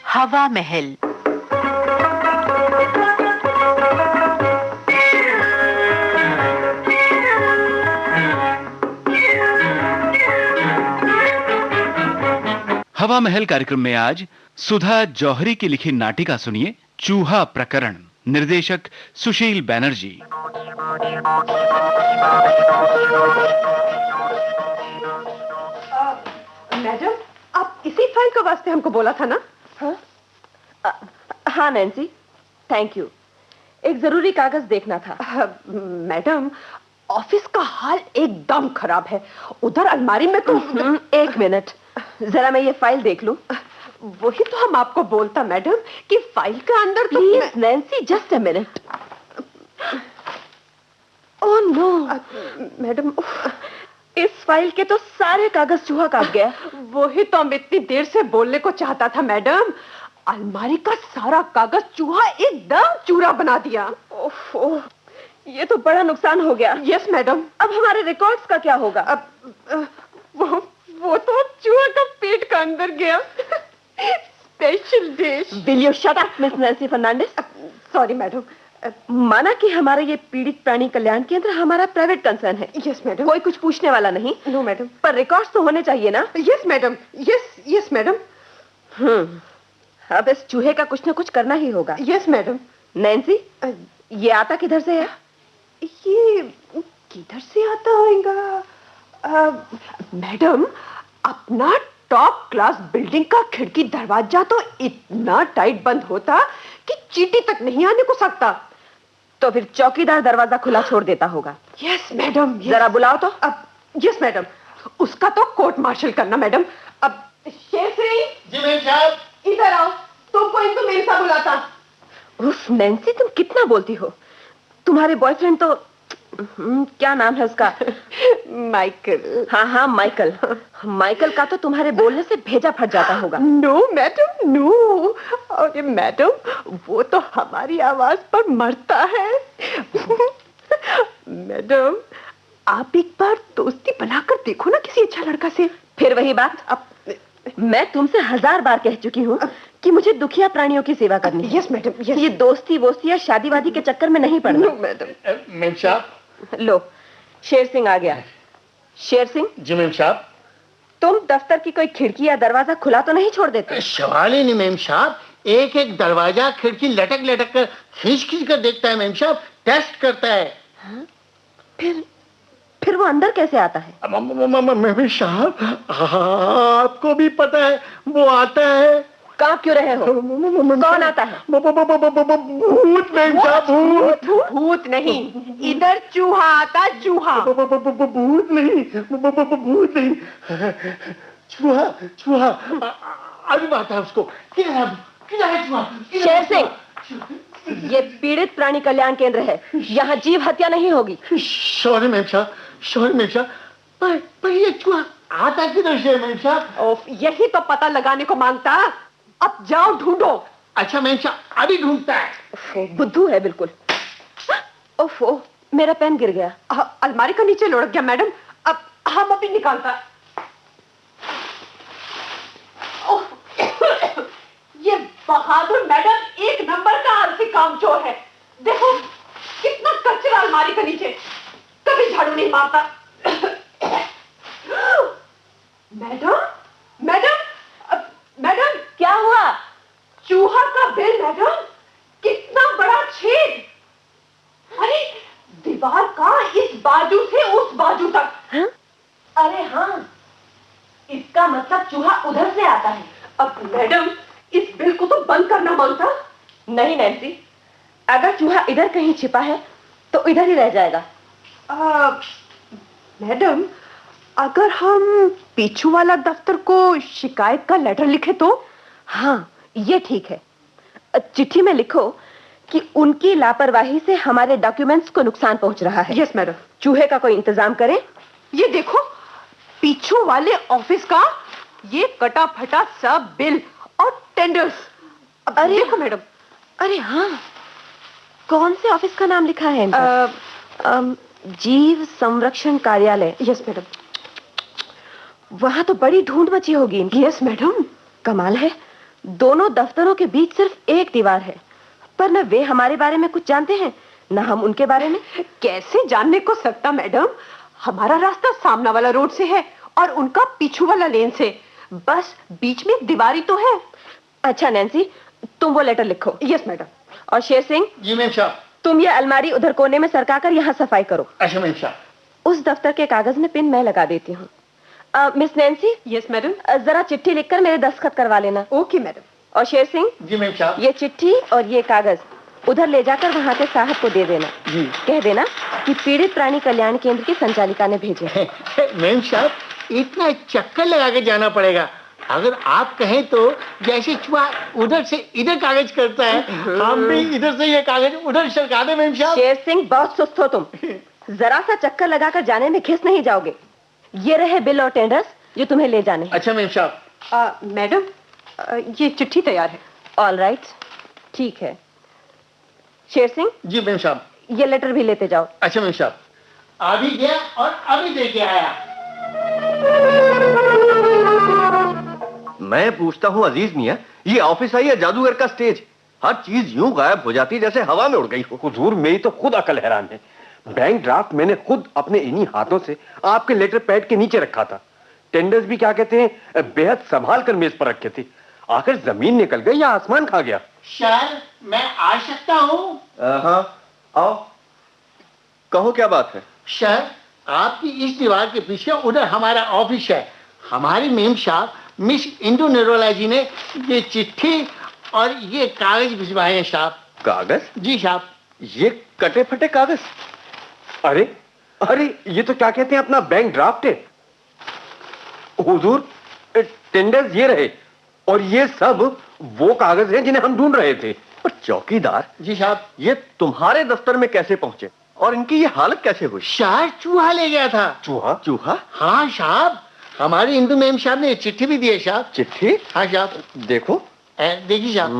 हवा महल। हवा महल कार्यक्रम में आज सुधा जौहरी की लिखी नाटिका सुनिए, चूहा प्रकरण। निर्देशक सुशील बैनर्जी। मैडम, आप इसी फाइल का वास्ते हमको बोला था ना? हाँ नैन्सी, थैंक यू। एक जरूरी कागज देखना था। मैडम, ऑफिस का हाल एकदम खराब है। उधर अलमारी में तो एक मिनट, जरा मैं ये फाइल देख लूं। वही तो हम आपको बोलता मैडम कि फाइल के अंदर तो please Nancy, just a minute. Oh no madam, इस फाइल के तो सारे कागज चूहा काट गया। वही तो हम इतनी देर से बोलने को चाहता था मैडम। अलमारी का सारा कागज चूहा एकदम चूरा बना दिया। ओह, ये तो बड़ा नुकसान हो गया। Yes madam. अब हमारे रिकॉर्ड्स का क्या होगा? अब वो तो चूहा का पेट का अंदर गया। Special dish. Will you shut up miss Nancy Fernandes? Sorry madam. माना कि हमारा ये पीड़ित प्राणी कल्याण केंद्र हमारा प्राइवेट कंसर्न है। Yes madam. कोई कुछ पूछने वाला नहीं। No madam. पर रिकॉर्ड्स तो होने चाहिए ना? Yes madam. Yes madam. अब इस चूहे का कुछ ना कुछ करना ही होगा। Yes madam. नैन्सी, ये आता किधर से है? ये किधर से आता होगा? मैडम, अपना टॉप क्लास बिल्डिंग का खिड़की दरवाजा तो इतना टाइट बंद होता कि चींटी तक नहीं आने को सकता। तो फिर चौकीदार दरवाजा खुला छोड़ देता होगा। Yes madam. जरा बुलाओ तो। अब यस मैडम, उसका तो कोर्ट मार्शल करना मैडम। अब शेर सिंह जी मैम साहब, इधर आओ, तुमको इनको मेरे साथ बुलाता। उफ नैन्सी, तुम कितना बोलती हो। तुम्हारे बॉयफ्रेंड तो क्या नाम है उसका? माइकल। हाँ माइकल। माइकल का तो तुम्हारे बोलने से भेजा फट जाता होगा। No madam, no. अरे मैडम, वो तो हमारी आवाज पर मरता है। मैडम, आप एक बार दोस्ती बनाकर देखो ना किसी अच्छा लड़का से। फिर वही बात। अब मैं तुमसे 1000 बार कह चुकी हूँ कि मुझे दुखिया प्राणियों की सेवा करनी है। Yes madam, yes. ये दोस्ती वोस्ती या शादीवादी के चक्कर में नहीं पड़ना। No madam. मैम साहब। लो, शेर सिंह आ गया। शेर सिंह। जी मैम साहब। तुम दफ्तर की कोई खिड़की या दरवाजा खुला तो नहीं छोड़ देते? सवाल ही नहीं मैम साहब। एक एक दरवाजा खिड़की लटक लटक कर खींच कर देखता है मैम साहब, टेस्ट करता है। हाँ? फिर वो अंदर कैसे आता है? मैम साहब, आपको भी पता है वो आता है। कांप क्यों रहे हो? कौन आता है? भूत मैम साहब, भूत। भूत नहीं, इधर चूहा आता, चूहा। भूत नहीं, भूत नहीं, चूहा अभी बात है उसको। किधर है चूहा? शेर सिंह, ये पीड़ित प्राणी कल्याण केंद्र है, यहाँ जीव हत्या नहीं होगी। सॉरी मैम साहब, सॉरी मैम साहब। पर ये चूहा आता किधर से मैम साहब? यही तो पता लगाने को मांगता। अब जाओ ढूंढो। अच्छा मैम साहब, अभी ढूंढता है। बुद्धू है बिल्कुल। ओफो, मेरा पेन गिर गया। अलमारी का नीचे लुढ़क गया मैडम। अब हम अभी निकालता। ये बहादुर मैडम एक नंबर का आलसी कामचोर है। देखो कितना कचरा अलमारी के नीचे, कभी झाड़ू नहीं मारता। मैडम, मैडम, मैडम, क्या हुआ? चूहा का बिल मैडम, कितना बड़ा छेद। अरे दीवार का इस बाजू से उस बाजू तक। हाँ? अरे हाँ, इसका मतलब चूहा उधर से आता है। अब मैडम, इस बिल को तो बंद करना मांगता। नहीं नैन्सी, अगर चूहा इधर कहीं छिपा है तो इधर ही रह जाएगा। मैडम, अगर हम पीछू वाला दफ्तर को शिकायत का लेटर लिखे तो? हाँ, ये ठीक है। चिट्ठी में लिखो कि उनकी लापरवाही से हमारे डॉक्यूमेंट्स को नुकसान पहुंच रहा है। Yes madam. चूहे का कोई इंतजाम करें। ये देखो, पीछू वाले ऑफिस का ये कटा फटा सब बिल और टेंडर्स। अरे देखो मैडम। अरे हाँ, कौन से ऑफिस का नाम लिखा है इन पर? जीव संरक्षण कार्यालय। Yes madam. वहां तो बड़ी ढूंढ मची होगी इनकी। Yes madam. कमाल है, दोनों दफ्तरों के बीच सिर्फ एक दीवार है, पर न वे हमारे बारे में कुछ जानते हैं न हम उनके बारे में। कैसे जानने को सकता मैडम, हमारा रास्ता सामना वाला रोड से है और उनका पीछू वाला लेन से, बस बीच में दीवारी तो है। अच्छा नैन्सी, तुम वो लेटर लिखो। Yes madam. और शेर सिंह, जी मैम साहब। तुम ये अलमारी उधर कोने में सरकाकर यहाँ सफाई करो। अच्छा मैम साहब। उस दफ्तर के कागज में पिन मैं लगा देती हूँ। Miss Nancy. Yes madam. जरा चिट्ठी लिखकर मेरे दस्तखत करवा लेना। Okay madam. और शेर सिंह, जी मैम साहब। ये चिट्ठी और ये कागज उधर ले जाकर वहाँ के साहब को दे देना। जी। कह देना कि पीड़ित प्राणी कल्याण केंद्र की संचालिका ने भेजे। मैम साहब, इतना चक्कर लगा के जाना पड़ेगा? अगर आप कहें तो जैसे चूहा उधर से इधर कागज करता है, हम भी इधर से ये कागज उधर सरका दें मैम साहब। शेर सिंह, बहुत सुस्त हो तुम। जरा सा चक्कर लगाकर जाने में घिस नहीं जाओगे। ये रहे बिल और टेंडर्स जो तुम्हें ले जाने हैं। अच्छा मैम साहब। मैडम, ये चिट्ठी तैयार है। ऑल राइट, ठीक है। शेर सिंह। जी मैम साहब। ये लेटर भी लेते जाओ। अच्छा मैम साहब। अभी गया और अभी दे के आया। मैं पूछता हूँ अजीज मियाँ, ये ऑफिस है या जादूगर का स्टेज? हर चीज यूं गायब हो जाती जैसे हवा में उड़ गई हो। हुजूर, मेरी तो खुद अकल हैरान है। बैंक ड्राफ्ट मैंने खुद अपने इन्हीं हाथों से आपके लेटर पैड के नीचे रखा था। टेंडर्स भी क्या कहते हैं, बेहद संभाल कर मेज पर रखे थे। आखिर जमीन निकल गई या आसमान खा गया? सर, मैं आ सकता हूँ? हाँ, आओ, कहो क्या बात है? सर, आपकी इस दीवार के पीछे उधर हमारा ऑफिस है। हमारी मेम साहब मिस इंदु निरोला जी ने ये चिट्ठी और ये कागज भिजवाए हैं साहब। कागज? जी साहब। ये कटे फटे कागज? अरे अरे, ये तो क्या कहते हैं अपना बैंक ड्राफ्ट है। हुजूर, टेंडर्स ये रहे और ये सब वो कागज हैं जिन्हें हम ढूंढ रहे थे। पर चौकीदार, जी साहब। ये तुम्हारे दफ्तर में कैसे पहुंचे और इनकी ये हालत कैसे हुई? सर, चूहा ले गया था। चूहा? चूहा? हाँ साहब, हमारी इंदु मेम साहब ने चिट्ठी भी दी है साहब। चिट्ठी? हाँ साहब। देखो। देखिए साहब।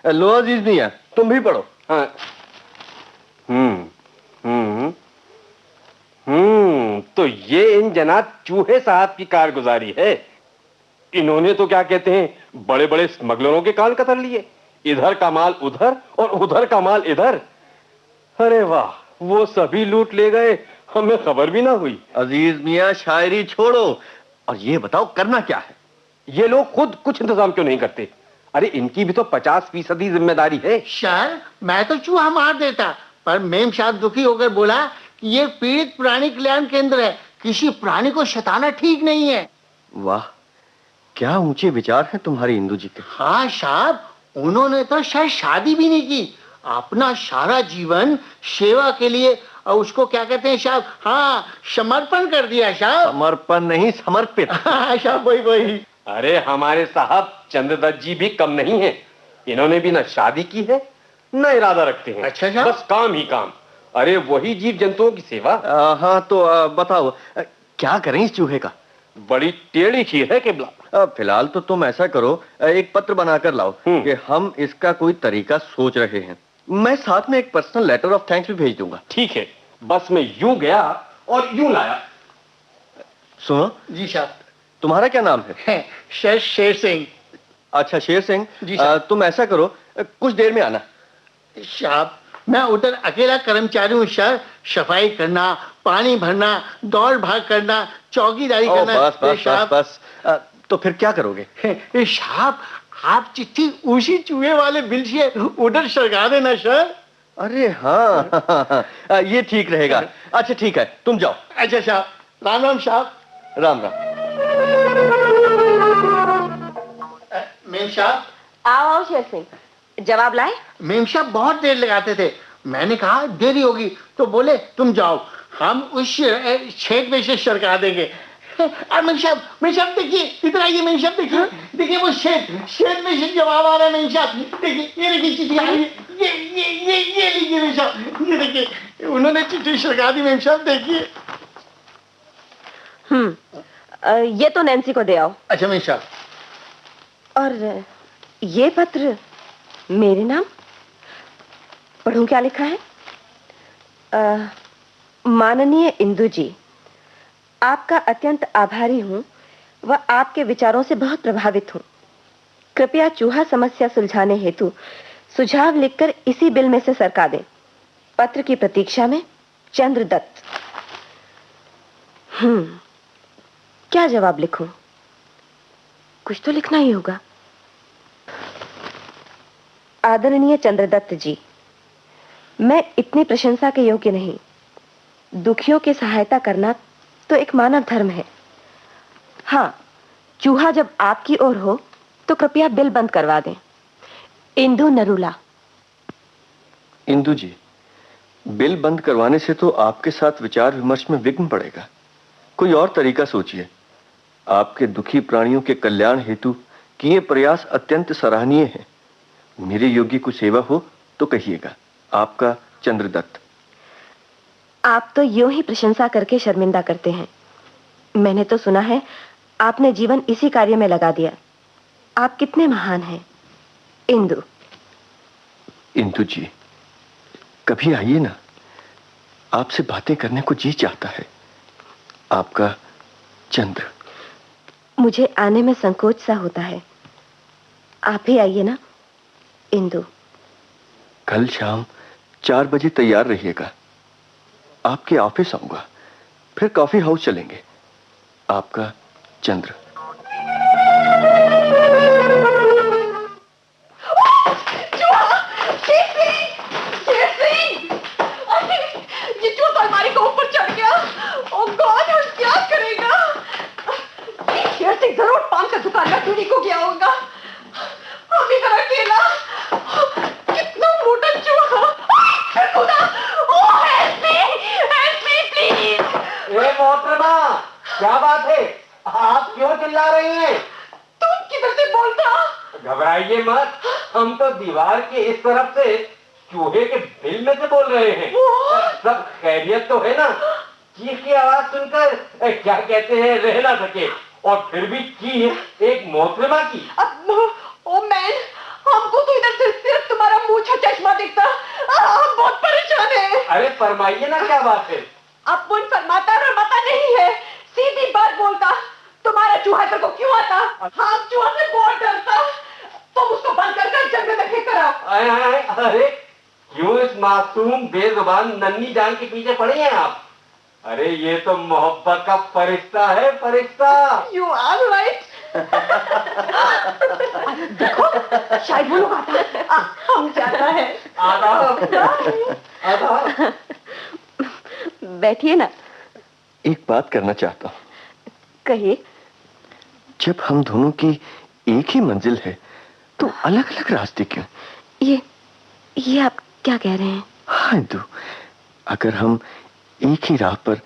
लो अजीज मियां, तुम भी पढ़ो। हाँ। तो ये इन जनाब चूहे साहब की कारगुजारी है। इन्होंने तो क्या कहते हैं, बड़े बड़े स्मगलरों के कान कतर लिए। इधर का माल उधर और उधर का माल इधर। अरे वाह, वो सभी लूट ले गए, हमें खबर भी ना हुई। अजीज मियां, शायरी छोड़ो और ये बताओ करना क्या है? ये लोग खुद कुछ इंतजाम क्यों नहीं करते? अरे इनकी भी तो 50% जिम्मेदारी है। सर, मैं तो चूहा मार देता, पर मेम साहब दुखी होकर बोला कि ये पीड़ित प्राणी कल्याण केंद्र है, किसी प्राणी को सताना ठीक नहीं है। वाह, क्या ऊंचे विचार हैं तुम्हारी इंदु जी के। हाँ साहब, उन्होंने तो शायद शादी भी नहीं की, अपना सारा जीवन सेवा के लिए, और उसको क्या कहते हैं साहब, हाँ, समर्पण कर दिया साहब। समर्पण नहीं, समर्पित। हाँ साहब, वही। अरे हमारे साहब चंद्रदत्त जी भी कम नहीं है। इन्होंने भी न शादी की है न इरादा रखते हैं। अच्छा साहब। बस काम ही काम। अरे वही जीव जंतुओं की सेवा। हाँ तो बताओ क्या करें इस चूहे का? बड़ी टेढ़ी खीर है केबला। फिलहाल तो तुम ऐसा करो, एक पत्र बनाकर लाओ कि हम इसका कोई तरीका सोच रहे हैं। मैं साथ में एक पर्सनल लेटर ऑफ थैंक्स भी भेज दूंगा। ठीक है, बस मैं यूं गया और यूं लाया। सुनो जी साहब। तुम्हारा क्या नाम है? शेर सिंह। अच्छा, शेर सिंह। जी साहब। तुम ऐसा करो, कुछ देर में आना। साहब, मैं उधर अकेला कर्मचारी हूँ सर। सफाई करना, पानी भरना, दौड़ भाग करना, चौकीदारी करना। बस बस बस बस। तो फिर क्या करोगे? साहब, आप चिट्ठी उसी चूहे वाले बिल से उधर सरका देना सर। अरे हाँ, ये ठीक रहेगा। अच्छा ठीक है, तुम जाओ। अच्छा साहब, राम राम साहब। राम राम। मेम साहब। आओ शेर सिंह, जवाब लाए? मेम साहब बहुत देर लगाते थे, मैंने कहा देरी होगी, तो बोले तुम जाओ, हम उस छेद में से सरका देंगे। और मेम साहब देखिए, इधर आइए मेम साहब, देखिए वो छेद में से जवाब आ रहा है मेम साहब। देखिए, ये देखिए चिट्ठी आ रही है। ये लीजिए मेम साहब, ये देखिए, उन्होंने चिट्ठी सरका दी मेम साहब, देखिए। ये तो नैन्सी को दे आओ। अच्छा मेम साहब। और ये पत्र मेरे नाम? पढ़ूं क्या लिखा है? माननीय इंदु जी, आपका अत्यंत आभारी हूं व आपके विचारों से बहुत प्रभावित हूं। कृपया चूहा समस्या सुलझाने हेतु सुझाव लिखकर इसी बिल में से सरका दें। पत्र की प्रतीक्षा में, चंद्रदत्त। क्या जवाब लिखूं? कुछ तो लिखना ही होगा। आदरणीय चंद्रदत्त जी, मैं इतनी प्रशंसा के योग्य नहीं। दुखियों की सहायता करना तो एक मानव धर्म है। हाँ, चूहा जब आपकी ओर हो तो कृपया बिल बंद करवा दें। इंदु नरूला। इंदु जी, बिल बंद करवाने से तो आपके साथ विचार विमर्श में विघ्न पड़ेगा। कोई और तरीका सोचिए। आपके दुखी प्राणियों के कल्याण हेतु किए प्रयास अत्यंत सराहनीय हैं। मेरे योग्य कुछ सेवा हो तो कहिएगा। आपका चंद्रदत्त। आप तो यूं ही प्रशंसा करके शर्मिंदा करते हैं। मैंने तो सुना है आपने जीवन इसी कार्य में लगा दिया। आप कितने महान हैं। इंदु। इंदु जी, कभी आइए ना, आपसे बातें करने को जी चाहता है। आपका चंद्र। मुझे आने में संकोच सा होता है। आप ही आइए ना। इंदु। कल शाम 4 बजे तैयार रहिएगा। आपके ऑफिस आऊंगा, फिर कॉफी हाउस चलेंगे। आपका चंद्र। ये चूहा अलमारी के ऊपर चढ़ गया। ओह गॉड, अब क्या करेगा? शेर सिंह जरूर पान का दुकान में चोरी को गया होगा। हम इधर अकेला। कितना मोटा चूहा। खुदा, ओह हेल्प मी प्लीज। ए मोहतरमा, क्या बात है? आप क्यों चिल्ला रही हैं? तुम किधर से बोलता? घबराइए मत, हम तो दीवार के इस तरफ से चूहे के बिल में से बोल रहे हैं। सब खैरियत तो है ना? चीख की आवाज सुनकर क्या कहते हैं रह ना सके, और फिर भी चीख एक मोहतरमा की। ओ मैन, हमको तो इधर से सिर्फ तुम्हारा मूंछ चश्मा दिखता। हम बहुत परेशान हैं। अरे फरमाइए ना, क्या बात है? अब मुझ फरमाता नहीं है, सीधी बात बोलता। तुम्हारा चूहा इधर को क्यों आता? हम चूहा से बहुत डरता। तुम उसको बंद कर जंगल में फेंक कर आओ। अरे क्यों इस मासूम बेजुबान नन्ही जान के पीछे पड़े हैं आप? अरे ये तो मोहब्बत का फरिश्ता है, फरिश्ता। You are right. देखो, शायद वो लोग आता है। हम जाता है। आधा बैठिए ना। एक बात करना चाहता हूं। कहिए। जब हम दोनों की एक ही मंजिल है तो अलग अलग रास्ते क्यों? ये आप क्या कह रहे हैं? हाँ इंदु, अगर हम एक ही राह पर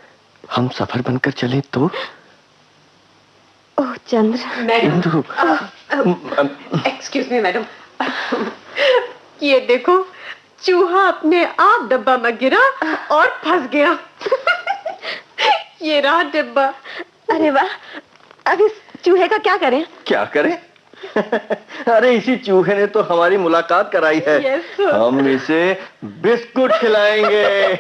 हम सफर बनकर चले तो? Oh Chandra. Indu. Excuse me madam. ये देखो, चूहा अपने आप डब्बा में गिरा और फंस गया। ये रहा डिब्बा। अरे वाह, अब इस चूहे का क्या करें? क्या करें? अरे इसी चूहे ने तो हमारी मुलाकात कराई है। Yes, sir. हम इसे बिस्कुट खिलाएंगे।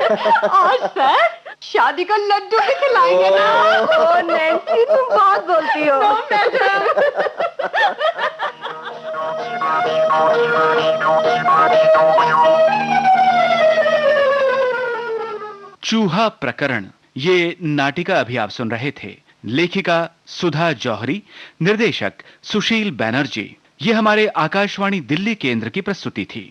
और सर, शादी का लड्डू भी खिलाएंगे ना। ओह नैन्सी, तुम बहुत बोलती हो। No madam. चूहा प्रकरण, ये नाटिका अभी आप सुन रहे थे। लेखिका सुधा जौहरी, निर्देशक सुशील बैनर्जी। ये हमारे आकाशवाणी दिल्ली केंद्र की प्रस्तुति थी।